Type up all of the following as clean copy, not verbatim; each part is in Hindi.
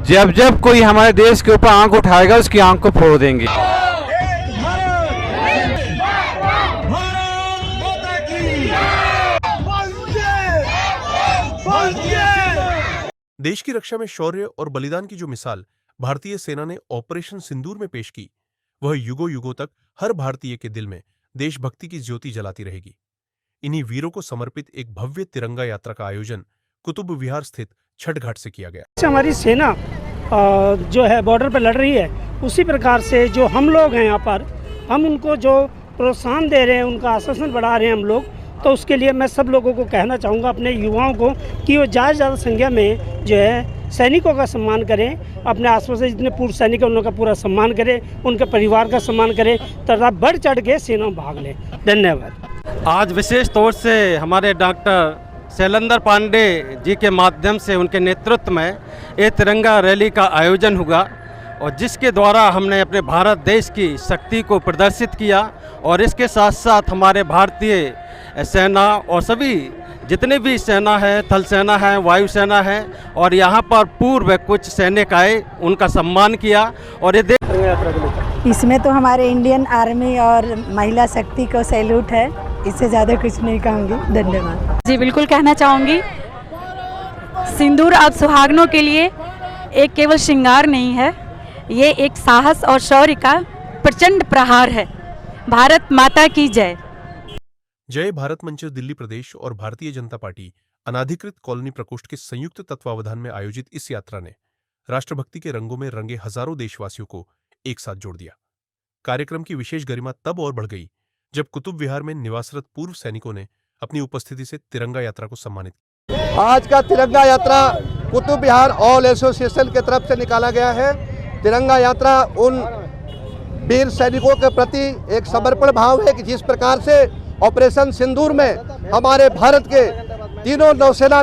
जब जब कोई हमारे देश के ऊपर आंख उठाएगा उसकी आंख को फोड़ देंगे। देश की रक्षा में शौर्य और बलिदान की जो मिसाल भारतीय सेना ने ऑपरेशन सिंदूर में पेश की, वह युगों युगों तक हर भारतीय के दिल में देशभक्ति की ज्योति जलाती रहेगी। इन्हीं वीरों को समर्पित एक भव्य तिरंगा यात्रा का आयोजन कुतुब विहार स्थित छठ घाट से किया गया। हमारी सेना जो है बॉर्डर पर लड़ रही है, उसी प्रकार से जो हम लोग हैं यहाँ पर, हम उनको जो प्रोत्साहन दे रहे हैं, उनका आश्वासन बढ़ा रहे हैं हम लोग। तो उसके लिए मैं सब लोगों को कहना चाहूँगा, अपने युवाओं को, कि वो ज़्यादा संख्या में जो है सैनिकों का सम्मान करें, अपने आसपास से जितने पूर्व सैनिक हैं उनका पूरा सम्मान करें, उनके परिवार का सम्मान करें, तथा बढ़ चढ़ के सेना में भाग लें। धन्यवाद। आज विशेष तौर से हमारे डॉक्टर शैलेंद्र पांडे जी के माध्यम से, उनके नेतृत्व में ये तिरंगा रैली का आयोजन हुआ, और जिसके द्वारा हमने अपने भारत देश की शक्ति को प्रदर्शित किया। और इसके साथ साथ हमारे भारतीय सेना और सभी जितने भी सेना है, थल सेना है, वायुसेना है, और यहाँ पर पूर्व कुछ सैनिक आए, उनका सम्मान किया। और ये इसमें तो हमारे इंडियन आर्मी और महिला शक्ति को सैल्यूट है, इससे ज़्यादा कुछ नहीं कहूँगी। धन्यवाद। जी बिल्कुल कहना चाहूँगी, सिंदूर अब सुहागनों के लिए एक केवल श्रृंगार नहीं है, ये एक साहस और शौर्य का प्रचंड प्रहार है। भारत माता की जय। जय भारत मंच दिल्ली प्रदेश और भारतीय जनता पार्टी अनाधिकृत कॉलोनी प्रकोष्ठ के संयुक्त तत्वावधान में आयोजित इस यात्रा ने राष्ट्रभक्ति के रंगों में रंगे हजारों देशवासियों को एक साथ जोड़ दिया। कार्यक्रम की विशेष गरिमा तब और बढ़ गई जब कुतुब विहार में निवासरत पूर्व सैनिकों ने अपनी उपस्थिति से तिरंगा यात्रा को सम्मानित किया। आज का तिरंगा यात्रा कुतुब विहार ऑल एसोसिएशन की तरफ से निकाला गया है। तिरंगा यात्रा उन वीर सैनिकों के प्रति एक समर्पण भाव है कि जिस प्रकार से ऑपरेशन सिंदूर में हमारे भारत के तीनों नौसेना,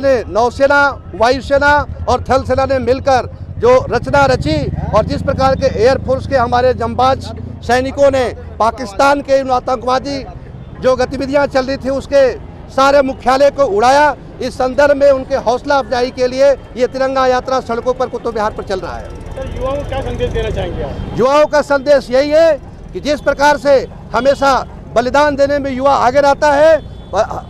वायुसेना और थल सेना ने मिलकर जो रचना रची, और जिस प्रकार के एयरफोर्स के हमारे जंबाज सैनिकों ने पाकिस्तान के उन आतंकवादी जो गतिविधियां चल रही थी उसके सारे मुख्यालय को उड़ाया। इस संदर्भ में उनके हौसला अफजाई के लिए ये तिरंगा यात्रा सड़कों पर कुतुब विहार पर चल रहा है। सर, युवाओं को क्या संदेश देना चाहेंगे आप? युवाओं का संदेश यही है कि जिस प्रकार से हमेशा बलिदान देने में युवा आगे रहता है,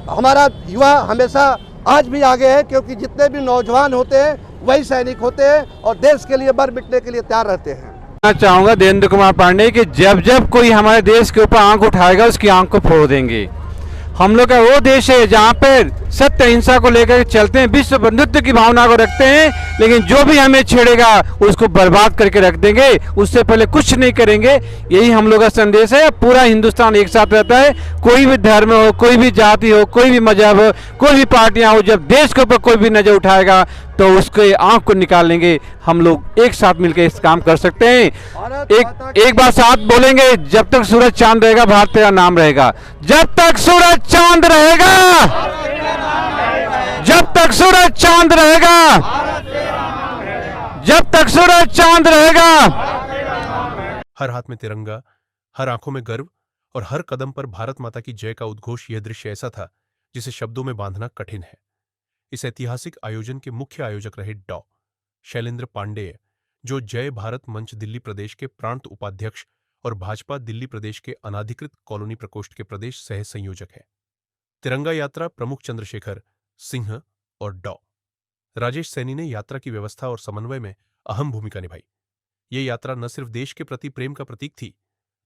हमारा युवा हमेशा आज भी आगे है, क्योंकि जितने भी नौजवान होते हैं वही सैनिक होते हैं और देश के लिए मर मिटने के लिए तैयार रहते हैं। मैं चाहूँगा देवेंद्र कुमार पांडे कि जब जब कोई हमारे देश के ऊपर आंख उठाएगा उसकी आंख को फोड़ देंगे। हम लोग का वो देश है जहाँ पर सत्य अहिंसा को लेकर चलते हैं, विश्व बंधुत्व की भावना को रखते हैं, लेकिन जो भी हमें छेड़ेगा उसको बर्बाद करके रख देंगे, उससे पहले कुछ नहीं करेंगे। यही हम लोग का संदेश है। पूरा हिंदुस्तान एक साथ रहता है, कोई भी धर्म हो, कोई भी जाति हो, कोई भी मजहब हो, कोई भी पार्टियां हो, जब देश के ऊपर कोई भी नजर उठाएगा तो उसके आंख को निकाल लेंगे। हम लोग एक साथ मिलकर इस काम कर सकते हैं। एक बार साथ बोलेंगे, जब तक सूरज चांद रहेगा भारत तेरा नाम रहेगा। जब तक सूरज चांद रहेगा, जब तक सूरज चांद रहेगा, जब तक सूरज चांद रहेगा। हर हाथ में तिरंगा, हर आंखों में गर्व और हर कदम पर भारत माता की जय का उद्घोष। यह दृश्य ऐसा था जिसे शब्दों में बांधना कठिन है। इस ऐतिहासिक आयोजन के मुख्य आयोजक रहे डॉ. शैलेंद्र पांडेय, जो जय भारत मंच दिल्ली प्रदेश के प्रांत उपाध्यक्ष और भाजपा दिल्ली प्रदेश के अनाधिकृत कॉलोनी प्रकोष्ठ के प्रदेश सह संयोजक हैं। तिरंगा यात्रा प्रमुख चंद्रशेखर सिंह और डॉ. राजेश सैनी ने यात्रा की व्यवस्था और समन्वय में अहम भूमिका निभाई। ये यात्रा न सिर्फ देश के प्रति प्रेम का प्रतीक थी,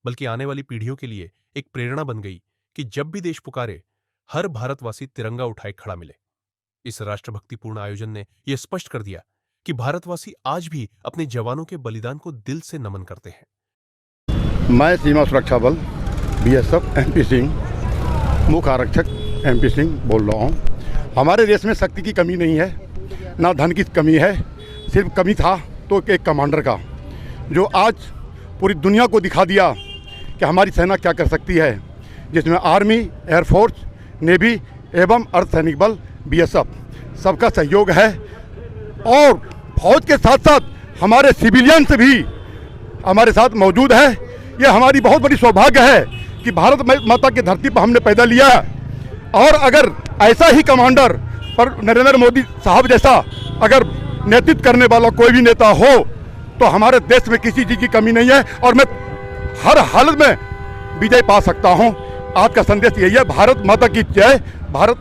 बल्कि आने वाली पीढ़ियों के लिए एक प्रेरणा बन गई कि जब भी देश पुकारे, हर भारतवासी तिरंगा उठाए खड़ा मिले। इस राष्ट्रभक्तिपूर्ण आयोजन ने यह स्पष्ट कर दिया कि भारतवासी आज भी अपने जवानों के बलिदान को दिल से नमन करते हैं। मैं सीमा सुरक्षा बल बीएसएफ एमपी सिंह, मुख्य आरक्षक एमपी सिंह बोल रहा हूँ। हमारे देश में शक्ति की कमी नहीं है, ना धन की कमी है। सिर्फ कमी था तो एक कमांडर का, जो आज पूरी दुनिया को दिखा दिया कि हमारी सेना क्या कर सकती है, जिसमें आर्मी, एयरफोर्स, नेवी एवं अर्धसैनिक बल बीएसएफ सबका सहयोग है। और फौज के साथ साथ हमारे सिविलियंस भी हमारे साथ मौजूद है। ये हमारी बहुत बड़ी सौभाग्य है कि भारत माता की धरती पर हमने पैदा लिया है। और अगर ऐसा ही कमांडर पर नरेंद्र मोदी साहब जैसा अगर नेतृत्व करने वाला कोई भी नेता हो तो हमारे देश में किसी चीज़ की कमी नहीं है और मैं हर हालत में विजय पा सकता हूं। आज का संदेश यही है, भारत माता की जय। भारत